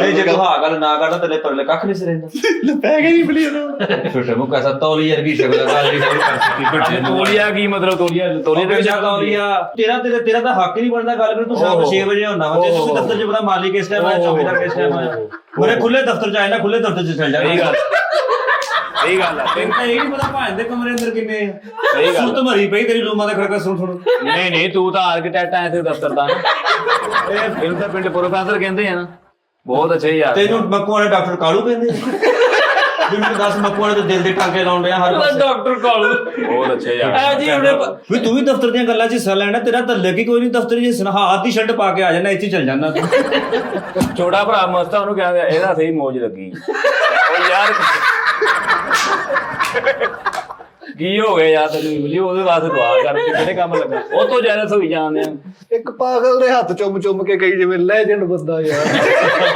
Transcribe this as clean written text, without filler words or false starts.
ਜੇ ਤੂੰ ਹਾਂ ਗੱਲ ਨਾ ਕਰਦਾ ਤੇਰੇ ਪਰਲੇ ਕੱਖ ਨਹੀਂ ਸੀ ਰਹਿੰਦਾ ਪੈ ਗਈ ਬਲੀ ਉਹਨੂੰ ਛੋਟੇ ਮੁੱਕਾ ਸਾ ਤੌਲੀ ਵਰਗੀ ਸ਼ਕਲ ਗੱਲ ਨਹੀਂ ਕਰ ਤੋਲੀਆ ਕੀ ਮਤਲਬ ਤੋਲੀਆ ਤੋਲੀਆ ਦੇ ਵਿੱਚ ਤੌਲੀਆ ਤੇਰਾ ਤਾਂ ਹੱਕ ਨਹੀਂ ਬਣਦਾ ਗੱਲ ਕਰ ਤੂੰ ਸ਼ਾਮ 6 ਵਜੇ ਹੁੰਦਾ ਵਾ ਤੇ ਤੂੰ ਦਫ਼ਤਰ 'ਚ ਪਤਾ ਮਾਲੀ ਕਿਸ ਟਾਈਮ ਆਇਆ ਚੌਕੀਦਾਰ ਕਿਸ ਟਾਈਮ ਆਇਆ ਮੇਰੇ ਖੁੱਲੇ ਦਫ਼ਤਰ 'ਚ ਆਇਆ ਨਾ ਖੁੱਲੇ ਦਫ਼ਤਰ 'ਚ ਚੱਲ ਜਾ ਸਹੀ ਗੱਲ ਆ ਤੈਨੂੰ ਤਾਂ ਇਹ ਨਹੀਂ ਪਤਾ ਭਾਂ ਦੇ ਕਮਰੇ ਅੰਦਰ ਕਿੰਨੇ ਆ ਸਹੀ ਗੱਲ ਸੁੱਤ ਮਰੀ ਪਈ ਤੇਰੀ ਰੂਮਾਂ ਦਾ ਖੜਕਾ ਸੁਣ ਨਹੀਂ ਤੂੰ ਤਾਂ ਆਰਕੀਟੈਕਟ ਆਇਆ ਤੇ ਦਫ਼ਤਰ ਦਾ ਇਹਨੂੰ ਤਾਂ ਪਿੰਡ ਪ੍ਰੋਫੈਸਰ ਕਹਿੰਦੇ ਆ ਨਾ ਬਹੁਤ ਅੱਛੇ ਯਾਰ ਤੈਨੂੰ ਮੱਕੂ ਵਾਲੇ ਡਾਕਟਰ ਕਾਲੂ ਕਹਿੰਦੇ ਵੀ ਮੈਨੂੰ ਦੱਸ ਮੱਕੂ ਵਾਲੇ ਦੇ ਦਿਲ ਦੇ ਟਾਂਕੇ ਲਾਉਣ ਡਿਆ ਹਰ ਪਾਸੇ ਡਾਕਟਰ ਕਾਲੂ ਬਹੁਤ ਅੱਛੇ ਯਾਰ ਐ ਜੀ ਉਹਨੇ ਵੀ ਤੂੰ ਵੀ ਦਫ਼ਤਰ ਦੀਆਂ ਗੱਲਾਂ 'ਚ ਹਿੱਸਾ ਲੈਣਾ ਤੇਰਾ ਤਾਂ ਲੱਗੀ ਕੋਈ ਨਹੀਂ ਦਫ਼ਤਰ 'ਚ ਸਨਹਾਤ ਦੀ ਸ਼ਰਟ ਪਾ ਕੇ ਆ ਜਾਣਾ ਇੱਥੇ ਚੱਲ ਜਾਣਾ ਛੋਟਾ ਭਰਾ ਮਸਤਾ ਉਹਨੂੰ ਕਹਿੰਦੇ ਇਹਦਾ ਸਹੀ ਮੌਜ ਲੱਗੀ ਉਹ ਯਾਰ ਕੀ ਹੋ ਗਿਆ ਯਾਰ ਤੈਨੂੰ ਮਿਲੀ ਉਹਦੇ ਵਾਸਤੇ ਦੁਆ ਕਰ ਕਿਹੜੇ ਕੰਮ ਲੱਗਾ ਉਹ ਤੋਂ ਜ਼ਿਆਦਾ ਸੋਈ ਜਾਂਦੇ ਆ ਇੱਕ ਪਾਗਲ ਦੇ ਹੱਥ ਚੁੰਮ ਕੇ ਕਹੀ ਜਿਵੇਂ ਲੈਜੈਂਡ ਬੰਦਾ ਯਾਰ